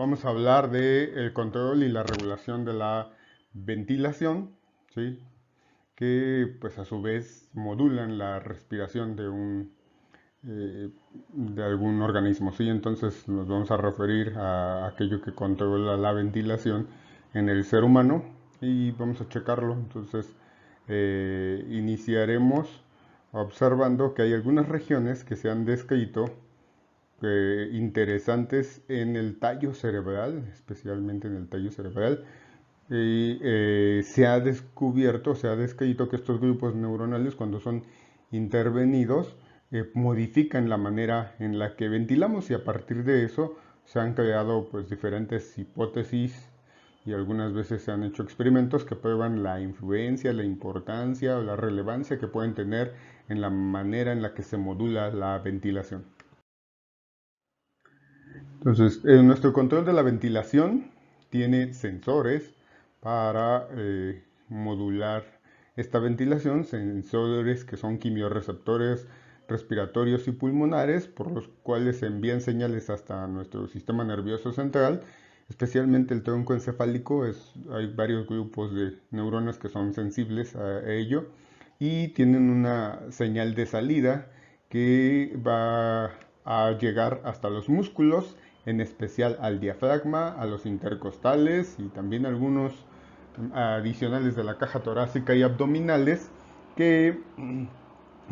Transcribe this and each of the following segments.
vamos a hablar del control y la regulación de la ventilación, ¿sí? Que pues a su vez modulan la respiración de algún organismo, ¿sí? Entonces nos vamos a referir a aquello que controla la ventilación en el ser humano y vamos a checarlo. Entonces iniciaremos observando que hay algunas regiones que se han descrito interesantes en el tallo cerebral, especialmente en el tallo cerebral. Y se ha descubierto, se ha descrito que estos grupos neuronales, cuando son intervenidos, modifican la manera en la que ventilamos, y a partir de eso se han creado pues diferentes hipótesis y algunas veces se han hecho experimentos que prueban la influencia, la importancia o la relevancia que pueden tener en la manera en la que se modula la ventilación. Entonces, nuestro control de la ventilación tiene sensores para modular esta ventilación, sensores que son quimiorreceptores respiratorios y pulmonares, por los cuales se envían señales hasta nuestro sistema nervioso central, especialmente el tronco encefálico. Hay varios grupos de neuronas que son sensibles a ello y tienen una señal de salida que va a llegar hasta los músculos, en especial al diafragma, a los intercostales y también algunos adicionales de la caja torácica y abdominales que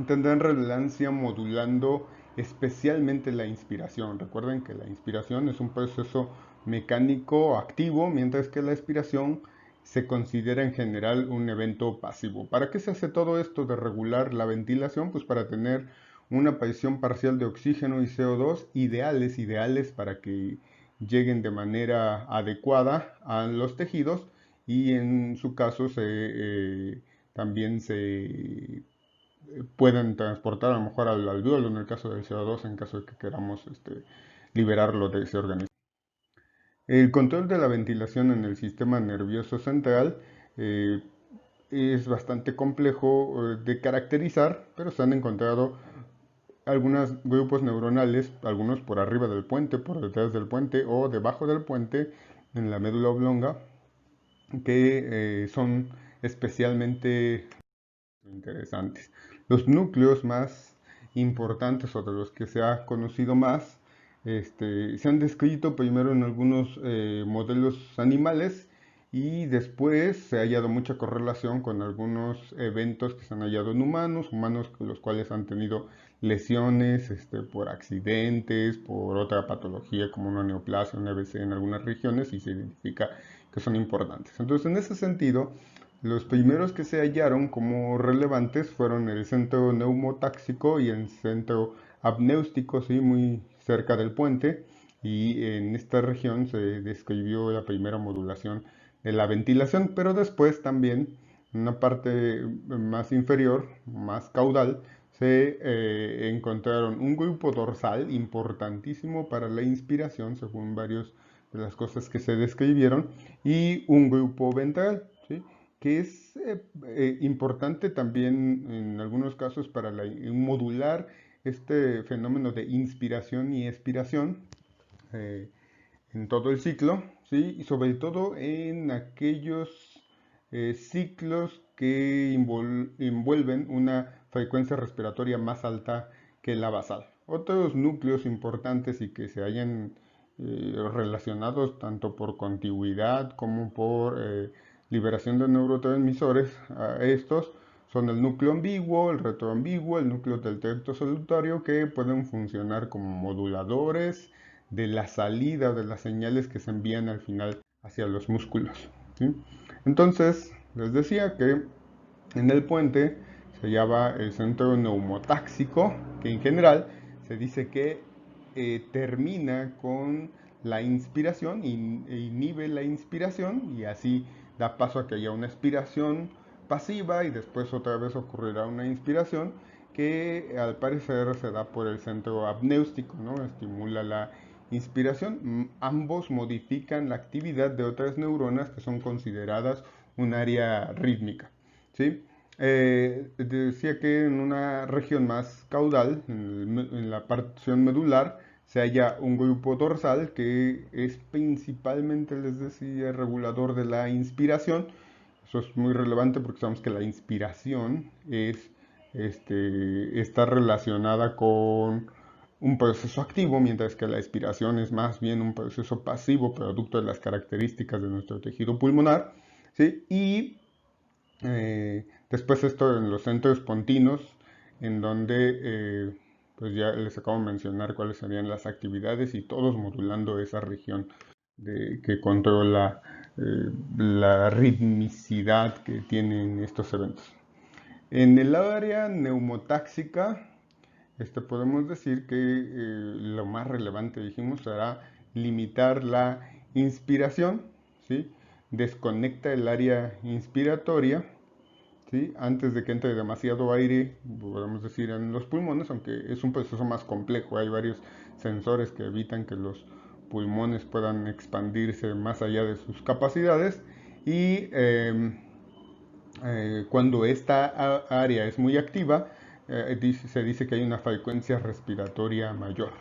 tendrán relevancia modulando especialmente la inspiración. Recuerden que la inspiración es un proceso mecánico activo, mientras que la expiración se considera en general un evento pasivo. ¿Para qué se hace todo esto de regular la ventilación? Pues para tener una aparición parcial de oxígeno y CO2 ideales para que lleguen de manera adecuada a los tejidos, y en su caso también se pueden transportar a lo mejor al alveolo en el caso del CO2, en caso de que queramos liberarlo de ese organismo. El control de la ventilación en el sistema nervioso central eh, es bastante complejo de caracterizar, pero se han encontrado algunos grupos neuronales, algunos por arriba del puente, por detrás del puente o debajo del puente, en la médula oblonga, que son especialmente interesantes. Los núcleos más importantes, o de los que se ha conocido más, se han descrito primero en algunos modelos animales, y después se ha hallado mucha correlación con algunos eventos que se han hallado en humanos los cuales han tenido lesiones por accidentes, por otra patología como una neoplasia, una AVC en algunas regiones, y se identifica que son importantes. Entonces, en ese sentido, los primeros que se hallaron como relevantes fueron el centro neumotáxico y el centro apnéustico, sí, muy cerca del puente, y en esta región se describió la primera modulación de la ventilación, pero después también en una parte más inferior, más caudal, se encontraron un grupo dorsal importantísimo para la inspiración, según varios de las cosas que se describieron, y un grupo ventral, ¿sí?, que es importante también en algunos casos para modular este fenómeno de inspiración y expiración eh, en todo el ciclo, ¿sí? Y sobre todo en aquellos ciclos que envuelven una frecuencia respiratoria más alta que la basal. Otros núcleos importantes y que se hayan relacionados tanto por contigüidad como por liberación de neurotransmisores a estos son el núcleo ambiguo, el retroambiguo, el núcleo del tracto salutario, que pueden funcionar como moduladores de la salida de las señales que se envían al final hacia los músculos, ¿sí? Entonces, les decía que en el puente se hallaba el centro neumotáxico, que en general se dice que termina con la inspiración, inhibe la inspiración, y así da paso a que haya una expiración pasiva, y después otra vez ocurrirá una inspiración que al parecer se da por el centro apnéustico, ¿no? Estimula la inspiración. Ambos modifican la actividad de otras neuronas que son consideradas un área rítmica, ¿sí? Decía que en una región más caudal, en la porción medular, se halla un grupo dorsal que es principalmente, les decía, regulador de la inspiración. Eso es muy relevante porque sabemos que la inspiración está relacionada con un proceso activo, mientras que la expiración es más bien un proceso pasivo, producto de las características de nuestro tejido pulmonar. ¿Sí? Y después esto en los centros pontinos, en donde pues ya les acabo de mencionar cuáles serían las actividades y todos modulando esa región que controla la ritmicidad que tienen estos eventos. En el área neumotáxica, podemos decir que lo más relevante, dijimos, será limitar la inspiración, ¿sí? Desconecta el área inspiratoria, ¿sí? Antes de que entre demasiado aire, podemos decir, en los pulmones, aunque es un proceso más complejo, hay varios sensores que evitan que los pulmones puedan expandirse más allá de sus capacidades y cuando esta área es muy activa, se dice que hay una frecuencia respiratoria mayor.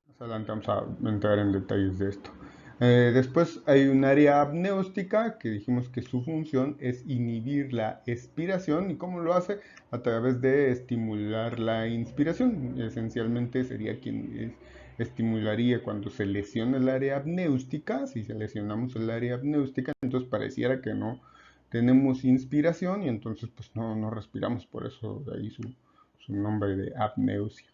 Más adelante vamos a entrar en detalles de esto. Después hay un área apneústica que dijimos que su función es inhibir la expiración. ¿Y cómo lo hace? A través de estimular la inspiración. Esencialmente sería quien estimularía cuando se lesiona el área apneústica. Si se lesionamos el área apneústica, entonces pareciera que no tenemos inspiración y entonces pues no respiramos. Por eso de ahí su nombre de apneusia.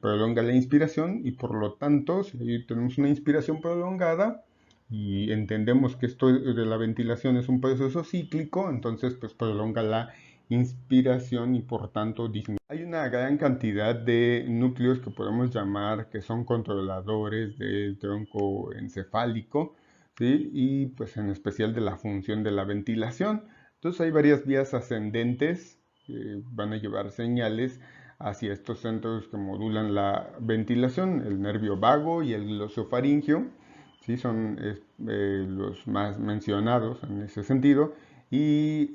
Prolonga la inspiración y por lo tanto, si tenemos una inspiración prolongada y entendemos que esto de la ventilación es un proceso cíclico, entonces pues prolonga la inspiración y por tanto disminuye. Hay una gran cantidad de núcleos que podemos llamar que son controladores del tronco encefálico, ¿sí? Y pues en especial de la función de la ventilación. Entonces hay varias vías ascendentes que van a llevar señales hacia estos centros que modulan la ventilación, el nervio vago y el glosofaringio, ¿sí? Son los más mencionados en ese sentido. Y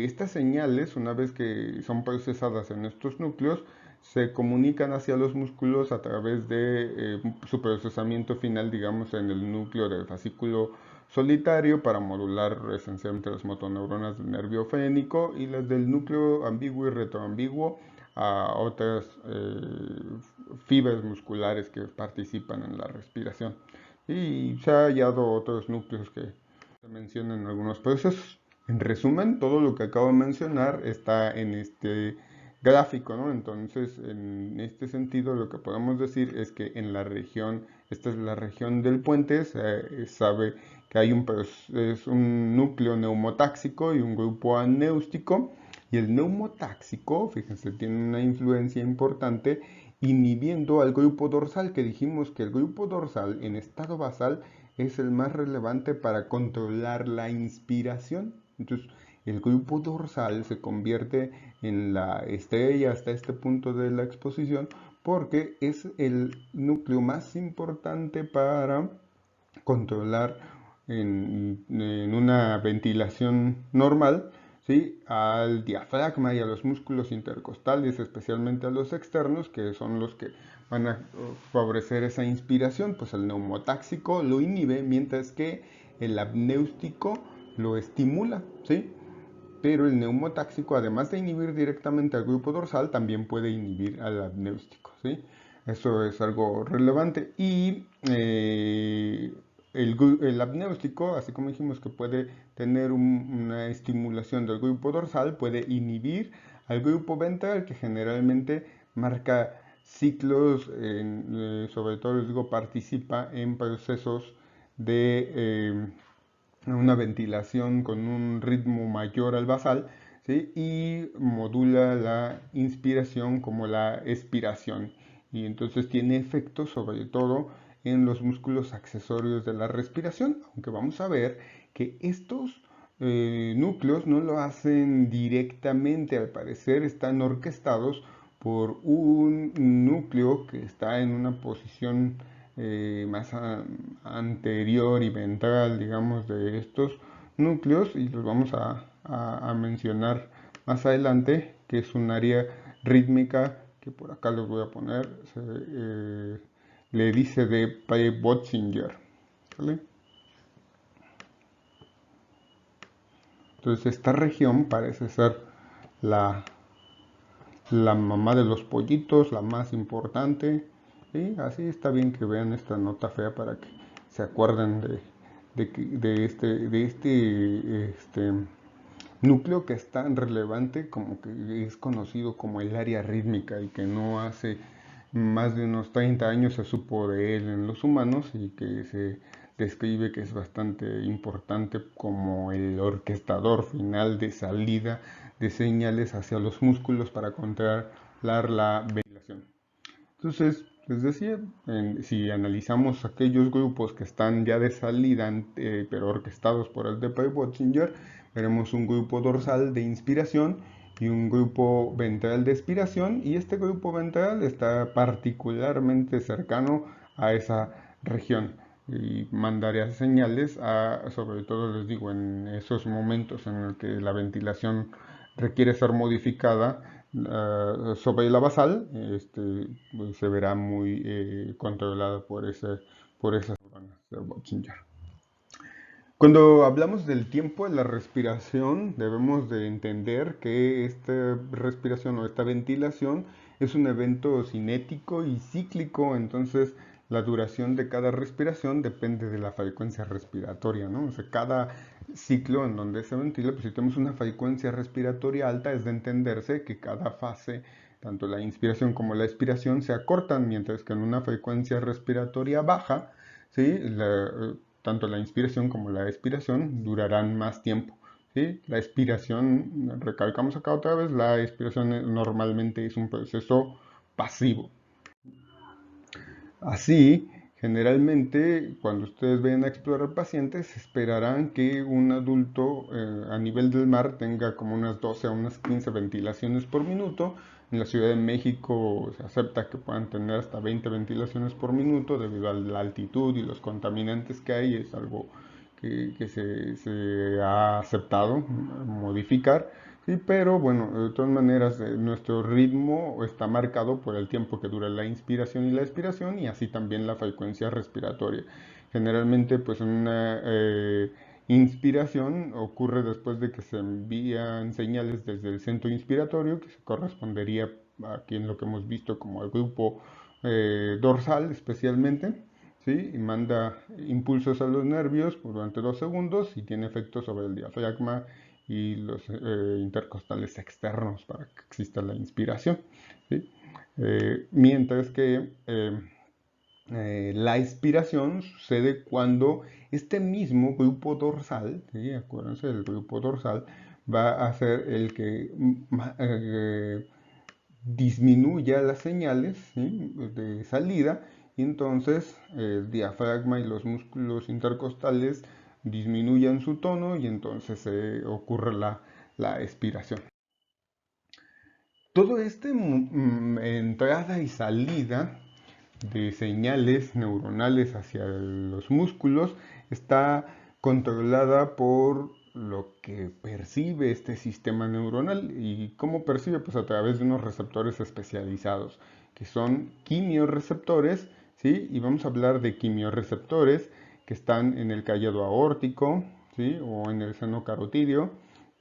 estas señales, una vez que son procesadas en estos núcleos, se comunican hacia los músculos a través de su procesamiento final, digamos, en el núcleo del fascículo solitario para modular esencialmente las motoneuronas del nervio fénico y las del núcleo ambiguo y retroambiguo a otras fibras musculares que participan en la respiración. Y se ha hallado otros núcleos que se mencionan en algunos procesos. En resumen, todo lo que acabo de mencionar está en este gráfico, ¿no? Entonces, en este sentido, lo que podemos decir es que en la región, esta es la región del puente, se sabe que hay es un núcleo neumotáxico y un grupo anéustico. Y el neumotáxico, fíjense, tiene una influencia importante inhibiendo al grupo dorsal, que dijimos que el grupo dorsal en estado basal es el más relevante para controlar la inspiración. Entonces, el grupo dorsal se convierte en la estrella hasta este punto de la exposición porque es el núcleo más importante para controlar en una ventilación normal, ¿sí? Al diafragma y a los músculos intercostales, especialmente a los externos, que son los que van a favorecer esa inspiración. Pues el neumotáxico lo inhibe, mientras que el apnéustico lo estimula, ¿sí? Pero el neumotáxico, además de inhibir directamente al grupo dorsal, también puede inhibir al apnéustico, ¿sí? Eso es algo relevante. Y el apnéustico, así como dijimos que puede tener una estimulación del grupo dorsal, puede inhibir al grupo ventral, que generalmente marca ciclos, sobre todo les digo, participa en procesos de una ventilación con un ritmo mayor al basal, ¿sí? Y modula la inspiración como la expiración. Y entonces tiene efectos sobre todo en los músculos accesorios de la respiración, aunque vamos a ver que estos núcleos no lo hacen directamente, al parecer están orquestados por un núcleo que está en una posición más anterior y ventral, digamos, de estos núcleos y los vamos a mencionar más adelante, que es un área rítmica que por acá les voy a poner, le dice de Pay-Botzinger. ¿Vale? Entonces esta región parece ser la, la mamá de los pollitos, la más importante. Y así está bien que vean esta nota fea para que se acuerden de este núcleo que es tan relevante como que es conocido como el área rítmica y que no hace más de unos 30 años se supo de él en los humanos y que se describe que es bastante importante como el orquestador final de salida de señales hacia los músculos para controlar la ventilación. Entonces, les decía, si analizamos aquellos grupos que están ya de salida, pero orquestados por el de Pay-Botzinger, veremos un grupo dorsal de inspiración y un grupo ventral de expiración, y este grupo ventral está particularmente cercano a esa región y mandaría señales sobre todo les digo, en esos momentos en el que la ventilación requiere ser modificada sobre la basal, pues, se verá muy controlada por esas neuronas de Botzinger. Cuando hablamos del tiempo de la respiración, debemos de entender que esta respiración o esta ventilación es un evento cinético y cíclico, entonces la duración de cada respiración depende de la frecuencia respiratoria, ¿no? O sea, cada ciclo en donde se ventila, pues si tenemos una frecuencia respiratoria alta, es de entenderse que cada fase, tanto la inspiración como la expiración, se acortan, mientras que en una frecuencia respiratoria baja, ¿sí? Tanto la inspiración como la expiración durarán más tiempo. ¿Sí? La expiración, recalcamos acá otra vez, la expiración normalmente es un proceso pasivo. Así, generalmente, cuando ustedes vayan a explorar pacientes, esperarán que un adulto a nivel del mar tenga como unas 12 a unas 15 ventilaciones por minuto. En la Ciudad de México se acepta que puedan tener hasta 20 ventilaciones por minuto debido a la altitud y los contaminantes que hay. Es algo que se ha aceptado modificar. Sí, pero bueno, de todas maneras, nuestro ritmo está marcado por el tiempo que dura la inspiración y la expiración y así también la frecuencia respiratoria. Generalmente, pues una inspiración ocurre después de que se envían señales desde el centro inspiratorio, que se correspondería aquí en lo que hemos visto como el grupo dorsal especialmente. ¿Sí? Y manda impulsos a los nervios durante 2 segundos y tiene efectos sobre el diafragma y los intercostales externos para que exista la inspiración. ¿Sí? Mientras que la expiración sucede cuando este mismo grupo dorsal, ¿sí? Acuérdense, el grupo dorsal va a ser el que disminuya las señales, ¿sí? De salida y entonces el diafragma y los músculos intercostales disminuyan su tono y entonces ocurre la expiración. Todo este entrada y salida de señales neuronales hacia los músculos está controlada por lo que percibe este sistema neuronal. ¿Y cómo percibe? Pues a través de unos receptores especializados, que son quimiorreceptores, ¿sí? Y vamos a hablar de quimiorreceptores que están en el callado aórtico, ¿sí? O en el seno carotídeo.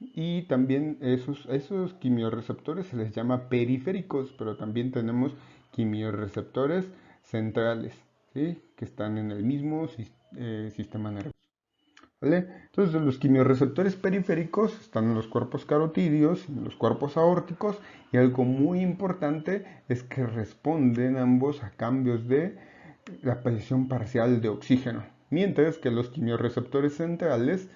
Y también esos quimiorreceptores se les llama periféricos, pero también tenemos quimiorreceptores centrales, ¿sí? Que están en el mismo sistema nervioso. ¿Vale? Entonces, los quimiorreceptores periféricos están en los cuerpos carotídeos, en los cuerpos aórticos, y algo muy importante es que responden ambos a cambios de la presión parcial de oxígeno, mientras que los quimiorreceptores centrales,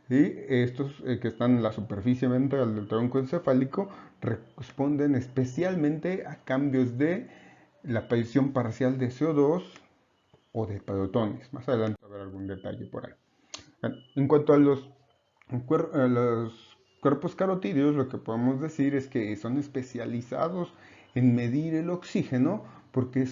¿sí? Estos que están en la superficie ventral del tronco encefálico, responden especialmente a cambios de la presión parcial de CO2 o de protones. Más adelante va a haber algún detalle por ahí. En cuanto a los cuerpos carotídeos, lo que podemos decir es que son especializados en medir el oxígeno porque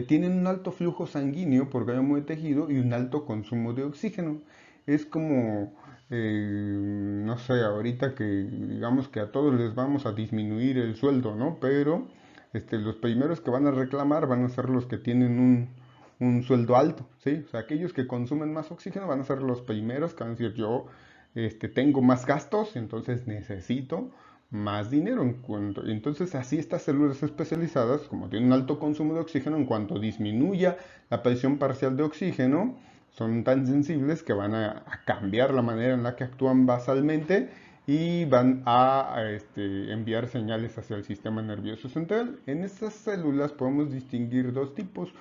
tienen un alto flujo sanguíneo por gramo de tejido y un alto consumo de oxígeno. Es como, no sé, ahorita que digamos que a todos les vamos a disminuir el sueldo, ¿no? Pero los primeros que van a reclamar van a ser los que tienen un sueldo alto, ¿sí? O sea, aquellos que consumen más oxígeno van a ser los primeros que van a decir, yo tengo más gastos, entonces necesito más dinero. Entonces, así estas células especializadas, como tienen un alto consumo de oxígeno, en cuanto disminuya la presión parcial de oxígeno, son tan sensibles que van a cambiar la manera en la que actúan basalmente y van a enviar señales hacia el sistema nervioso central. En estas células podemos distinguir dos tipos,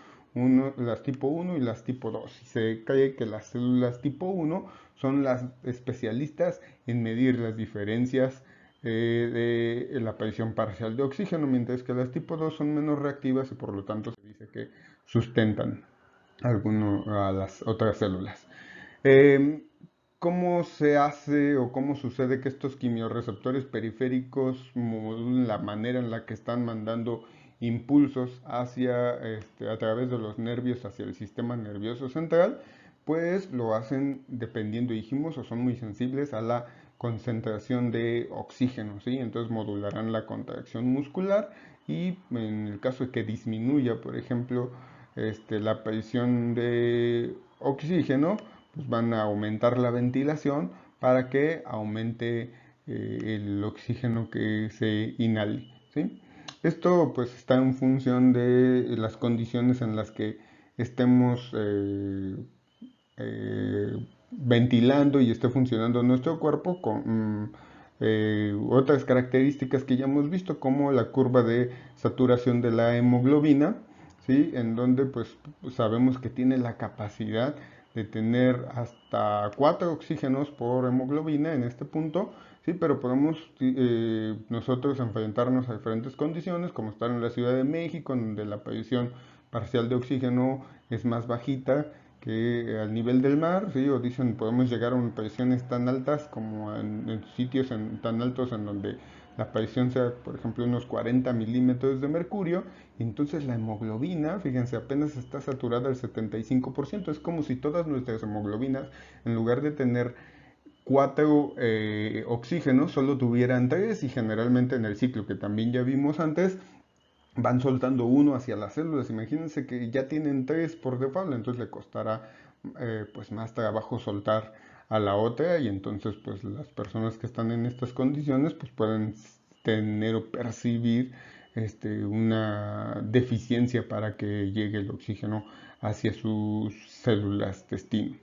las tipo 1 y las tipo 2. Se cree que las células tipo 1 son las especialistas en medir las diferencias de la presión parcial de oxígeno, mientras que las tipo 2 son menos reactivas y por lo tanto se dice que sustentan a las otras células. Eh, ¿Cómo se hace o cómo sucede que estos quimiorreceptores periféricos modulan la manera en la que están mandando impulsos a través de los nervios hacia el sistema nervioso central? Pues lo hacen dependiendo, dijimos, o son muy sensibles a la concentración de oxígeno, ¿sí? Entonces modularán la contracción muscular y en el caso de que disminuya, por ejemplo, la presión de oxígeno, pues van a aumentar la ventilación para que aumente el oxígeno que se inhale, ¿sí? Esto pues está en función de las condiciones en las que estemos ventilando y esté funcionando nuestro cuerpo con otras características que ya hemos visto, como la curva de saturación de la hemoglobina, ¿sí? En donde pues sabemos que tiene la capacidad de tener hasta 4 oxígenos por hemoglobina en este punto, ¿sí? Pero podemos nosotros enfrentarnos a diferentes condiciones, como estar en la Ciudad de México, donde la presión parcial de oxígeno es más bajita que al nivel del mar, ¿sí? O dicen podemos llegar a presiones tan altas como en sitios tan altos en donde la presión sea, por ejemplo, unos 40 milímetros de mercurio, y entonces la hemoglobina, fíjense, apenas está saturada al 75%, es como si todas nuestras hemoglobinas, en lugar de tener 4 oxígenos, solo tuvieran 3, y generalmente en el ciclo que también ya vimos antes, van soltando uno hacia las células. Imagínense que ya tienen 3 por default, entonces le costará pues más trabajo soltar a la otra, y entonces pues las personas que están en estas condiciones pues pueden tener o percibir una deficiencia para que llegue el oxígeno hacia sus células destino.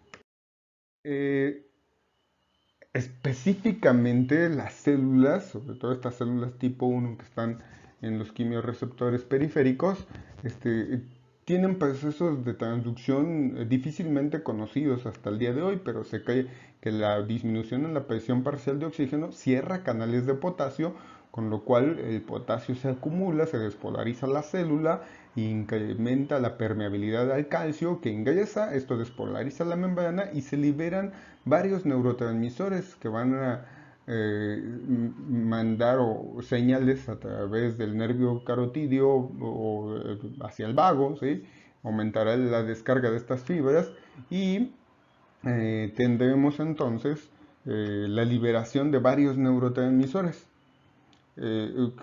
Eh, Específicamente las células, sobre todo estas células tipo 1 que están en los quimiorreceptores periféricos, tienen procesos de transducción difícilmente conocidos hasta el día de hoy, pero se cree que la disminución en la presión parcial de oxígeno cierra canales de potasio, con lo cual el potasio se acumula, se despolariza la célula e incrementa la permeabilidad al calcio que ingresa, esto despolariza la membrana y se liberan varios neurotransmisores que van a mandar señales a través del nervio carotidio o hacia el vago, ¿sí? Aumentará la descarga de estas fibras y tendremos entonces la liberación de varios neurotransmisores.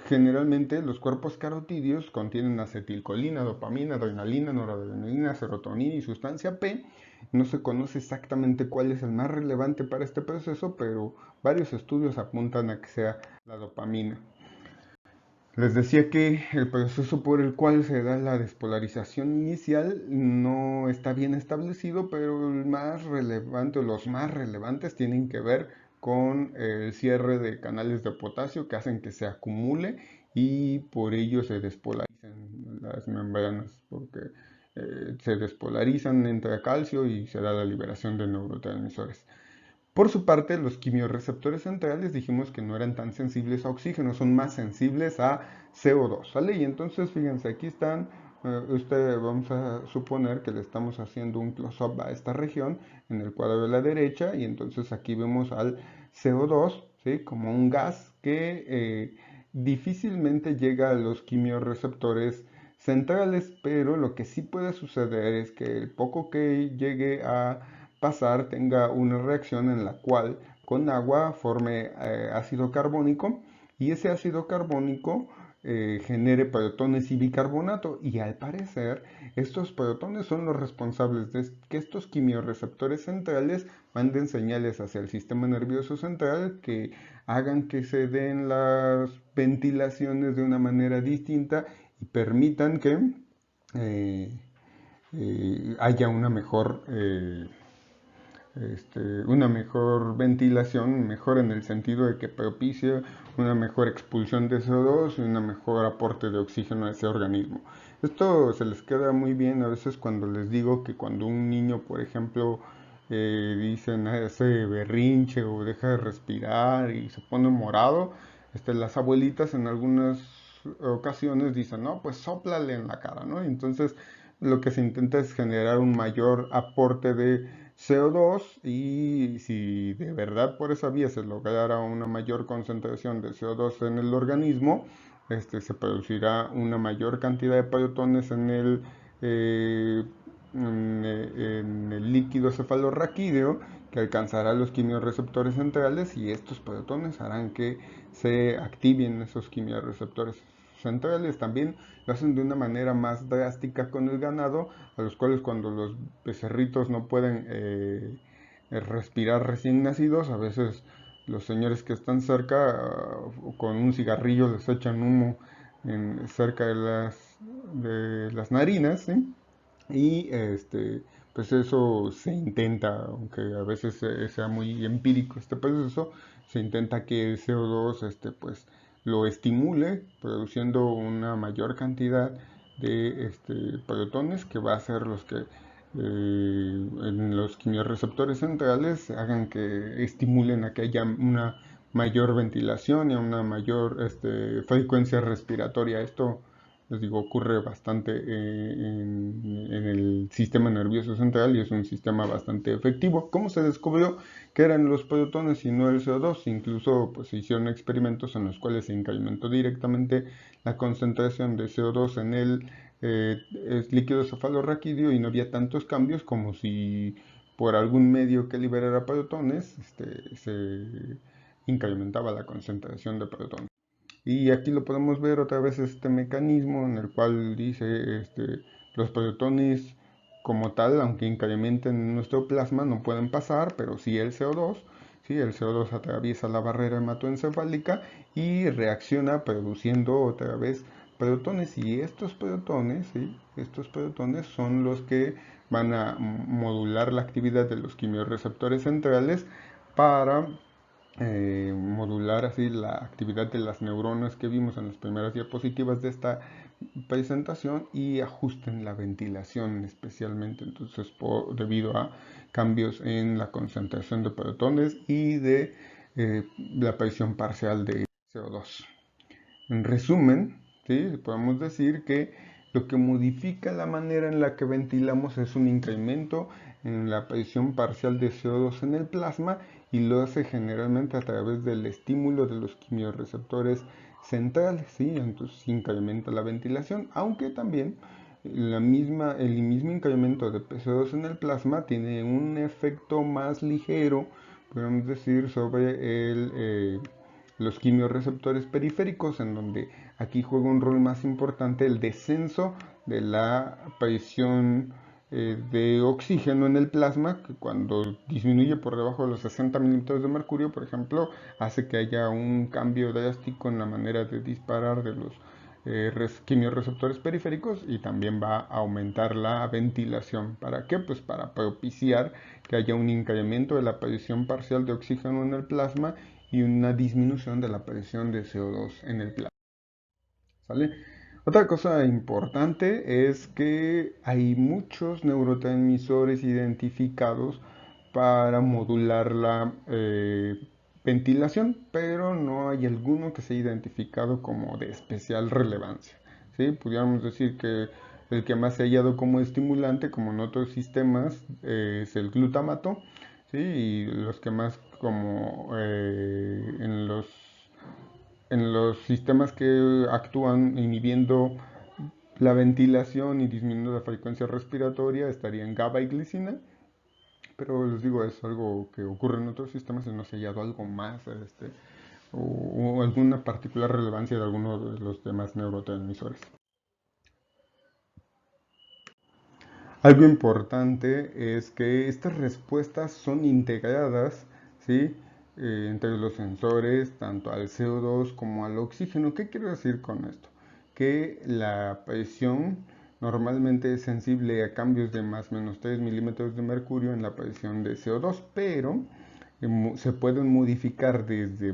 Generalmente los cuerpos carotídeos contienen acetilcolina, dopamina, adrenalina, noradrenalina, serotonina y sustancia P. No se conoce exactamente cuál es el más relevante para este proceso, pero varios estudios apuntan a que sea la dopamina. Les decía que el proceso por el cual se da la despolarización inicial no está bien establecido, pero el más relevante o los más relevantes tienen que ver con el cierre de canales de potasio que hacen que se acumule y por ello se despolaricen las membranas, porque se despolarizan, entra calcio y se da la liberación de neurotransmisores. Por su parte, los quimiorreceptores centrales dijimos que no eran tan sensibles a oxígeno, son más sensibles a CO2, ¿sale? Y entonces, fíjense, aquí están, vamos a suponer que le estamos haciendo un close-up a esta región en el cuadro de la derecha, y entonces aquí vemos al CO2, ¿sí? Como un gas que difícilmente llega a los quimiorreceptores centrales, pero lo que sí puede suceder es que el poco que llegue a pasar tenga una reacción en la cual con agua forme ácido carbónico, y ese ácido carbónico genere protones y bicarbonato, y al parecer estos protones son los responsables de que estos quimiorreceptores centrales manden señales hacia el sistema nervioso central que hagan que se den las ventilaciones de una manera distinta y permitan que eh, haya una mejor ventilación, mejor en el sentido de que propicia una mejor expulsión de CO2 y un mejor aporte de oxígeno a ese organismo. Esto se les queda muy bien a veces cuando les digo que cuando un niño, por ejemplo, dicen hace berrinche o deja de respirar y se pone morado, las abuelitas en algunas ocasiones dicen, no, pues sóplale en la cara, ¿no? Entonces lo que se intenta es generar un mayor aporte de CO2, y si de verdad por esa vía se lograra una mayor concentración de CO2 en el organismo, se producirá una mayor cantidad de protones en el líquido cefalorraquídeo que alcanzará los quimiorreceptores centrales, y estos protones harán que se activen esos quimiorreceptores centrales. También lo hacen de una manera más drástica con el ganado, a los cuales cuando los becerritos no pueden respirar recién nacidos, a veces los señores que están cerca con un cigarrillo les echan humo cerca de las narinas, ¿sí? Y pues eso se intenta, aunque a veces sea muy empírico este proceso, se intenta que el CO2 pues lo estimule, produciendo una mayor cantidad de protones que va a ser los que en los quimiorreceptores centrales hagan que estimulen a que haya una mayor ventilación y una mayor frecuencia respiratoria. Esto, les digo, ocurre bastante en el sistema nervioso central y es un sistema bastante efectivo. ¿Cómo se descubrió que eran los protones y no el CO2? Incluso pues, se hicieron experimentos en los cuales se incrementó directamente la concentración de CO2 en el líquido cefalorraquídeo y no había tantos cambios como si por algún medio que liberara protones se incrementaba la concentración de protones. Y aquí lo podemos ver otra vez este mecanismo en el cual dice los protones como tal, aunque incrementen en nuestro plasma, no pueden pasar, pero sí el CO2. ¿Sí? El CO2 atraviesa la barrera hematoencefálica y reacciona produciendo otra vez protones, y estos protones, ¿sí? Estos protones son los que van a modular la actividad de los quimiorreceptores centrales para modular así la actividad de las neuronas que vimos en las primeras diapositivas de esta presentación, y ajusten la ventilación especialmente, entonces debido a cambios en la concentración de protones y de la aparición parcial de CO2. En resumen, ¿sí? Podemos decir que lo que modifica la manera en la que ventilamos es un incremento en la aparición parcial de CO2 en el plasma, y lo hace generalmente a través del estímulo de los quimiorreceptores centrales, ¿sí? Entonces incrementa la ventilación, aunque también el mismo incremento de CO2 en el plasma tiene un efecto más ligero, podemos decir, sobre los quimiorreceptores periféricos, en donde aquí juega un rol más importante el descenso de la presión de oxígeno en el plasma, que cuando disminuye por debajo de los 60 milímetros de mercurio, por ejemplo, hace que haya un cambio drástico en la manera de disparar de los quimiorreceptores periféricos, y también va a aumentar la ventilación. ¿Para qué? Pues para propiciar que haya un incremento de la aparición parcial de oxígeno en el plasma y una disminución de la presión de CO2 en el plasma. ¿Sale? Otra cosa importante es que hay muchos neurotransmisores identificados para modular la ventilación, pero no hay alguno que sea identificado como de especial relevancia. ¿Sí? Pudiéramos decir que el que más se ha hallado como estimulante, como en otros sistemas, es el glutamato, ¿sí? Y los que más como en los sistemas que actúan inhibiendo la ventilación y disminuyendo la frecuencia respiratoria estarían GABA y glicina, pero les digo, es algo que ocurre en otros sistemas y no se ha hallado algo más o alguna particular relevancia de alguno de los demás neurotransmisores. Algo importante es que estas respuestas son integradas, ¿sí? Entre los sensores, tanto al CO2 como al oxígeno. ¿Qué quiero decir con esto? Que la presión normalmente es sensible a cambios de más o menos 3 milímetros de mercurio en la presión de CO2, pero se pueden modificar desde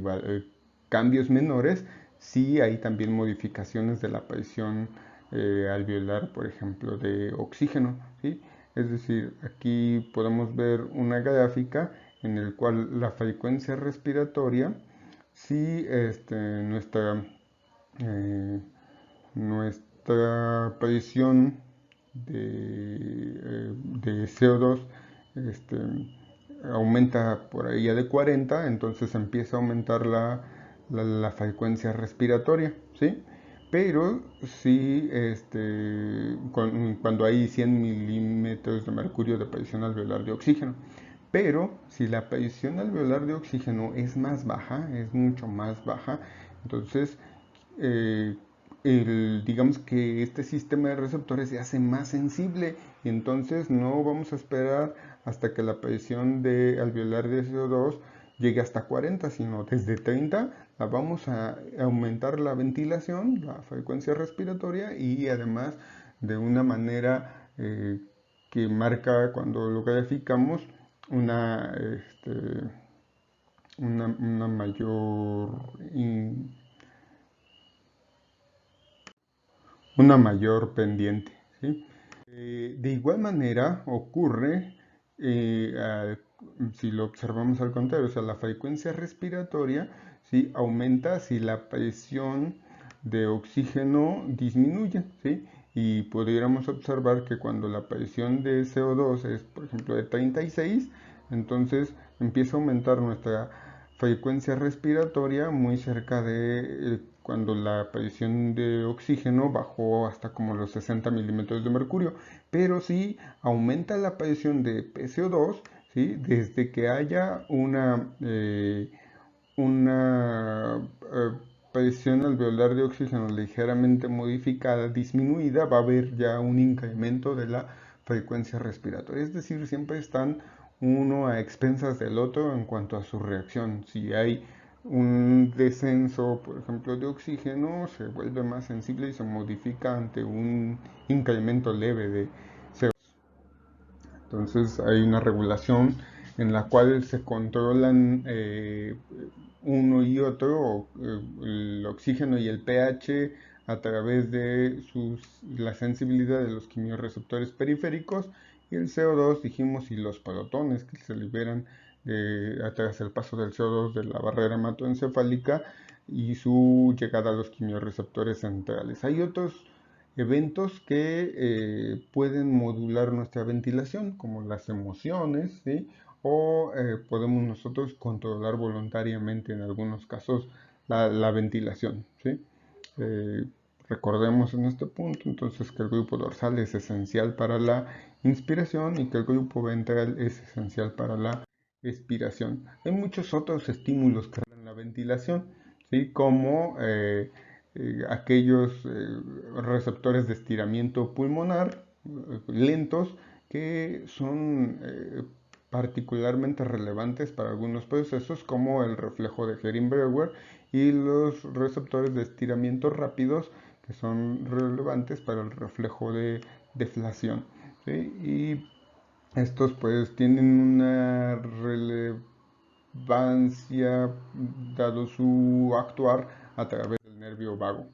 cambios menores si hay también modificaciones de la presión alveolar, por ejemplo, de oxígeno, ¿sí? Es decir, aquí podemos ver una gráfica en el cual la frecuencia respiratoria, si eh, nuestra presión de CO2 este, aumenta por ahí ya de 40, entonces empieza a aumentar la frecuencia respiratoria, ¿sí? Pero si cuando hay 100 milímetros de mercurio de presión alveolar de oxígeno. Pero si la presión alveolar de oxígeno es más baja, es mucho más baja, entonces eh, digamos que este sistema de receptores se hace más sensible y entonces no vamos a esperar hasta que la presión de alveolar de CO2 llegue hasta 40, sino desde 30 vamos a aumentar la ventilación, la frecuencia respiratoria y además de una manera que marca cuando lo graficamos una, una una mayor pendiente, ¿sí? De igual manera ocurre, si lo observamos al contrario, o sea, la frecuencia respiratoria, ¿sí?, aumenta si la presión de oxígeno disminuye, ¿sí? Y pudiéramos observar que cuando la presión de CO2 es, por ejemplo, de 36, entonces empieza a aumentar nuestra frecuencia respiratoria muy cerca de cuando la presión de oxígeno bajó hasta como los 60 milímetros de mercurio. Pero si aumenta la presión de PCO2, ¿sí?, desde que haya una presión alveolar de oxígeno ligeramente modificada, disminuida, va a haber ya un incremento de la frecuencia respiratoria. Es decir, siempre están uno a expensas del otro en cuanto a su reacción. Si hay un descenso, por ejemplo, de oxígeno, se vuelve más sensible y se modifica ante un incremento leve de CO2. Entonces hay una regulación en la cual se controlan uno y otro, el oxígeno y el pH, a través de la sensibilidad de los quimiorreceptores periféricos, y el CO2, dijimos, y los protones que se liberan través del paso del CO2 de la barrera hematoencefálica y su llegada a los quimiorreceptores centrales. Hay otros eventos que pueden modular nuestra ventilación, como las emociones, ¿sí?, o podemos nosotros controlar voluntariamente en algunos casos la ventilación, ¿sí? Eh, Recordemos en este punto entonces que el grupo dorsal es esencial para la inspiración y que el grupo ventral es esencial para la expiración. Hay muchos otros estímulos que regulan la ventilación, ¿sí?, como aquellos receptores de estiramiento pulmonar lentos que son particularmente relevantes para algunos procesos como el reflejo de Hering-Breuer y los receptores de estiramiento rápidos que son relevantes para el reflejo de deflación, ¿sí? Y estos pues tienen una relevancia dado su actuar a través del nervio vago.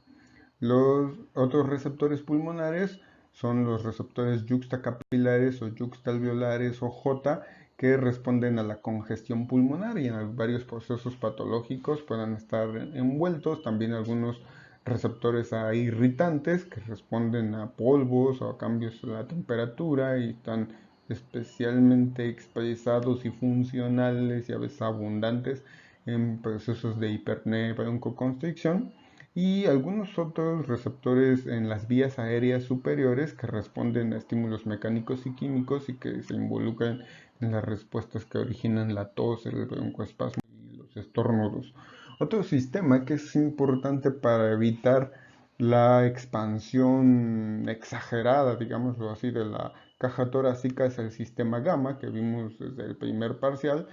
Los otros receptores pulmonares son los receptores yuxtacapilares o yuxtalveolares o J, que responden a la congestión pulmonar y en varios procesos patológicos puedan estar envueltos. También algunos receptores a irritantes que responden a polvos o a cambios de la temperatura y están especialmente expresados y funcionales y a veces abundantes en procesos de hipernea y broncoconstricción, y algunos otros receptores en las vías aéreas superiores que responden a estímulos mecánicos y químicos y que se involucran en las respuestas que originan la tos, el broncoespasmo y los estornudos. Otro sistema que es importante para evitar la expansión exagerada, digámoslo así, de la caja torácica es el sistema gamma que vimos desde el primer parcial.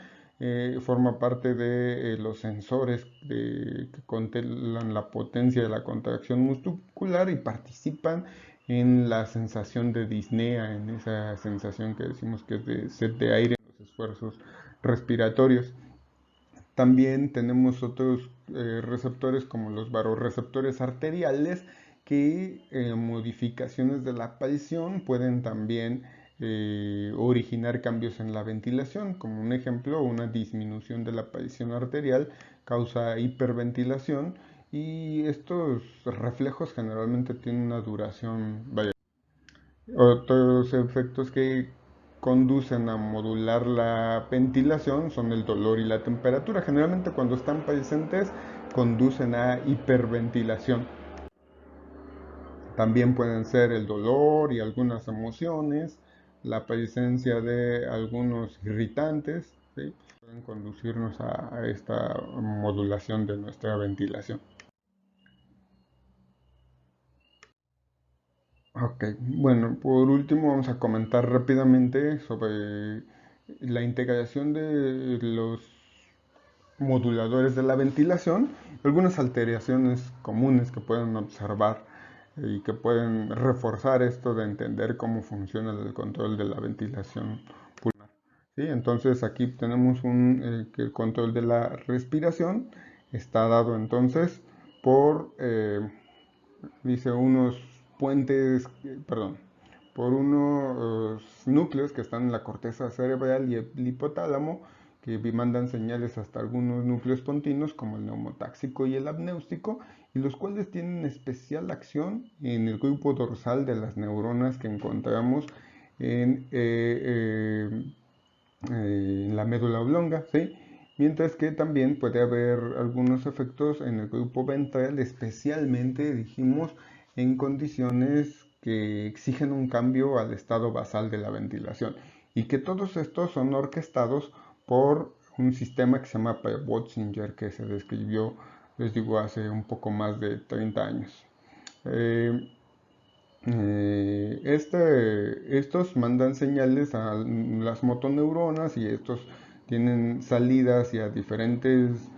Forma parte de los sensores que controlan la potencia de la contracción muscular y participan en la sensación de disnea, en esa sensación que decimos que es de sed de aire en los esfuerzos respiratorios. También tenemos otros receptores como los vasoreceptores arteriales que modificaciones de la aparición pueden también originar cambios en la ventilación. Como un ejemplo, una disminución de la aparición arterial causa hiperventilación y estos reflejos generalmente tienen una duración, vaya, otros efectos que conducen a modular la ventilación son el dolor y la temperatura. Generalmente cuando están presentes conducen a hiperventilación. También pueden ser el dolor y algunas emociones, la presencia de algunos irritantes, ¿sí? Pueden conducirnos a esta modulación de nuestra ventilación. Ok, bueno, por último vamos a comentar rápidamente sobre la integración de los moduladores de la ventilación, algunas alteraciones comunes que pueden observar y que pueden reforzar esto de entender cómo funciona el control de la ventilación pulmonar. ¿Sí? Entonces aquí tenemos que el control de la respiración está dado entonces por dice unos puentes, perdón, por unos núcleos que están en la corteza cerebral y el hipotálamo, que mandan señales hasta algunos núcleos pontinos como el neumotáxico y el apnéustico, y los cuales tienen especial acción en el grupo dorsal de las neuronas que encontramos en la médula oblonga, ¿sí? Mientras que también puede haber algunos efectos en el grupo ventral, especialmente, dijimos, en condiciones que exigen un cambio al estado basal de la ventilación y que todos estos son orquestados por un sistema que se llama Watzinger, que se describió, les digo, hace un poco más de 30 años. Eh, estos mandan señales a las motoneuronas y estos tienen salida hacia diferentes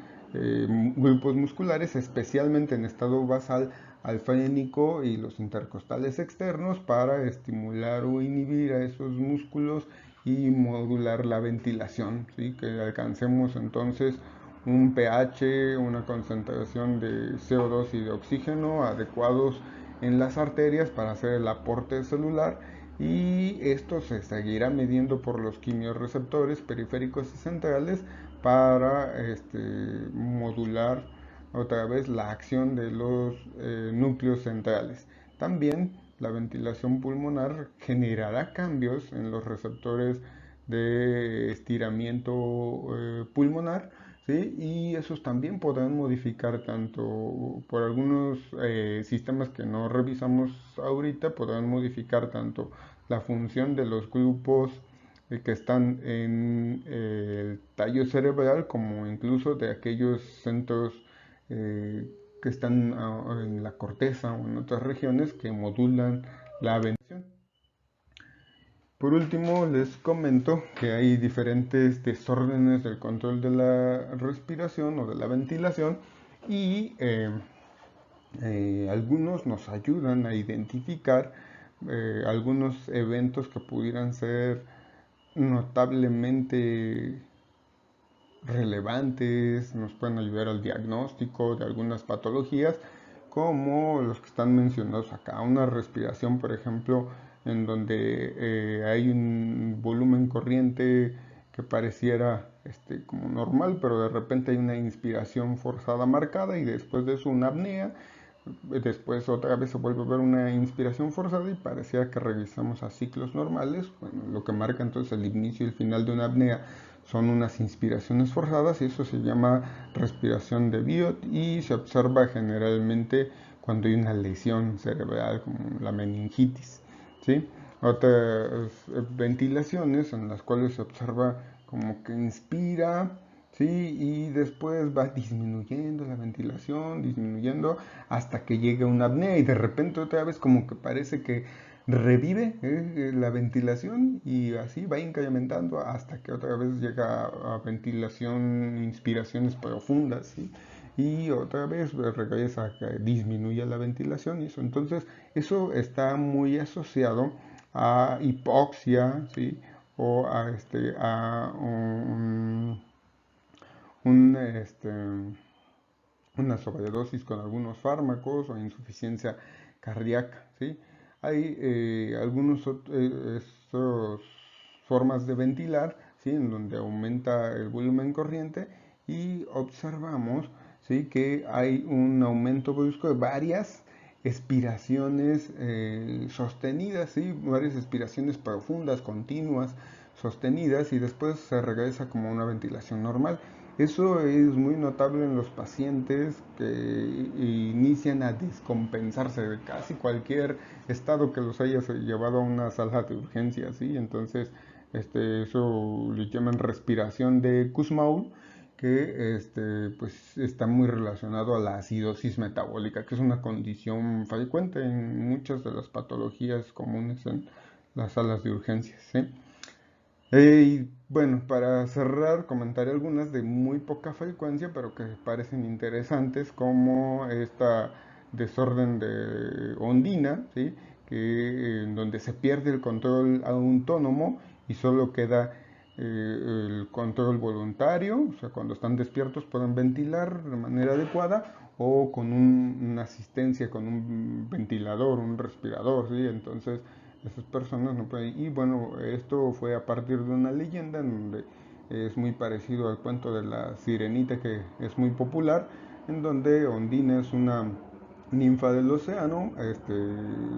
grupos musculares, especialmente en estado basal alfénico y los intercostales externos para estimular o inhibir a esos músculos y modular la ventilación, ¿sí? Que alcancemos entonces un pH, una concentración de CO2 y de oxígeno adecuados en las arterias para hacer el aporte celular y esto se seguirá midiendo por los quimiorreceptores periféricos y centrales para modular otra vez la acción de los núcleos centrales. También la ventilación pulmonar generará cambios en los receptores de estiramiento pulmonar, ¿sí? Y esos también podrán modificar tanto por algunos sistemas que no revisamos ahorita, podrán modificar tanto la función de los grupos que están en el tallo cerebral como incluso de aquellos centros que están en la corteza o en otras regiones que modulan la ventilación. Por último, les comento que hay diferentes desórdenes del control de la respiración o de la ventilación y algunos nos ayudan a identificar algunos eventos que pudieran ser notablemente relevantes, nos pueden ayudar al diagnóstico de algunas patologías, como los que están mencionados acá. Una respiración, por ejemplo, en donde hay un volumen corriente que pareciera como normal, pero de repente hay una inspiración forzada marcada y después de eso una apnea. Después otra vez se vuelve a ver una inspiración forzada y parecía que regresamos a ciclos normales. Bueno, lo que marca entonces el inicio y el final de una apnea son unas inspiraciones forzadas y eso se llama respiración de Biot y se observa generalmente cuando hay una lesión cerebral como la meningitis, ¿sí? Otras ventilaciones en las cuales se observa como que inspira, ¿sí? Y después va disminuyendo la ventilación, disminuyendo hasta que llega una apnea y de repente otra vez como que parece que revive la ventilación y así va incrementando hasta que otra vez llega a ventilación, inspiraciones profundas, ¿sí? Y otra vez regresa a que disminuye la ventilación y eso. Entonces, eso está muy asociado a hipoxia, ¿sí? O a un, una sobredosis con algunos fármacos o insuficiencia cardíaca, ¿sí? Hay algunas formas de ventilar, ¿sí? En donde aumenta el volumen corriente y observamos, ¿sí? Que hay un aumento brusco de varias expiraciones sostenidas, ¿sí? Varias expiraciones profundas, continuas, sostenidas y después se regresa como una ventilación normal. Eso es muy notable en los pacientes que inician a descompensarse de casi cualquier estado que los haya llevado a una sala de urgencias, ¿sí? Entonces, eso le llaman respiración de Kussmaul, que pues está muy relacionado a la acidosis metabólica, que es una condición frecuente en muchas de las patologías comunes en las salas de urgencias, ¿sí? Y bueno, para cerrar, comentaré algunas de muy poca frecuencia, pero que parecen interesantes, como esta desorden de ondina, ¿sí? En donde se pierde el control autónomo y solo queda el control voluntario, o sea, cuando están despiertos pueden ventilar de manera adecuada o con una asistencia, con un ventilador, un respirador, ¿sí? Entonces, esas personas no pueden. Y bueno, esto fue a partir de una leyenda en donde es muy parecido al cuento de la sirenita que es muy popular, en donde Ondina es una ninfa del océano,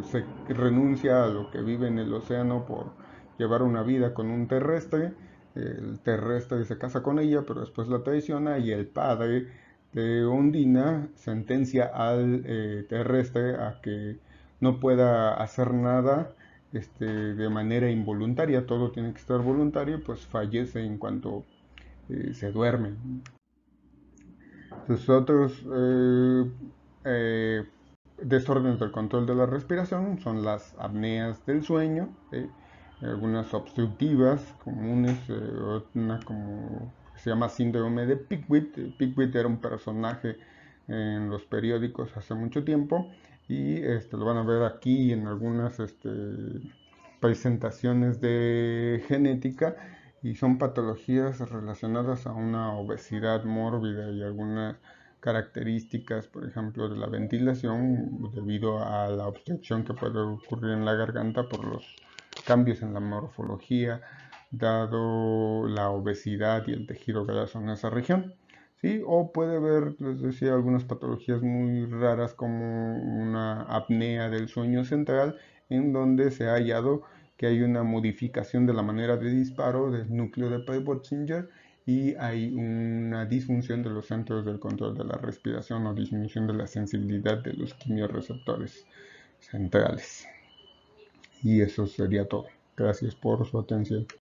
se renuncia a lo que vive en el océano por llevar una vida con un terrestre, el terrestre se casa con ella, pero después la traiciona y el padre de Ondina sentencia al terrestre a que no pueda hacer nada de manera involuntaria, todo tiene que estar voluntario, pues fallece en cuanto se duerme. Los otros desórdenes del control de la respiración son las apneas del sueño, algunas obstructivas comunes, una como se llama síndrome de Pickwick. Pickwick era un personaje en los periódicos hace mucho tiempo y lo van a ver aquí en algunas presentaciones de genética y son patologías relacionadas a una obesidad mórbida y algunas características, por ejemplo, de la ventilación debido a la obstrucción que puede ocurrir en la garganta por los cambios en la morfología, dado la obesidad y el tejido graso en esa región. ¿Sí? O puede haber, les decía, algunas patologías muy raras como una apnea del sueño central, en donde se ha hallado que hay una modificación de la manera de disparo del núcleo de Pey-Botzinger y hay una disfunción de los centros del control de la respiración o disminución de la sensibilidad de los quimiorreceptores centrales. Y eso sería todo. Gracias por su atención.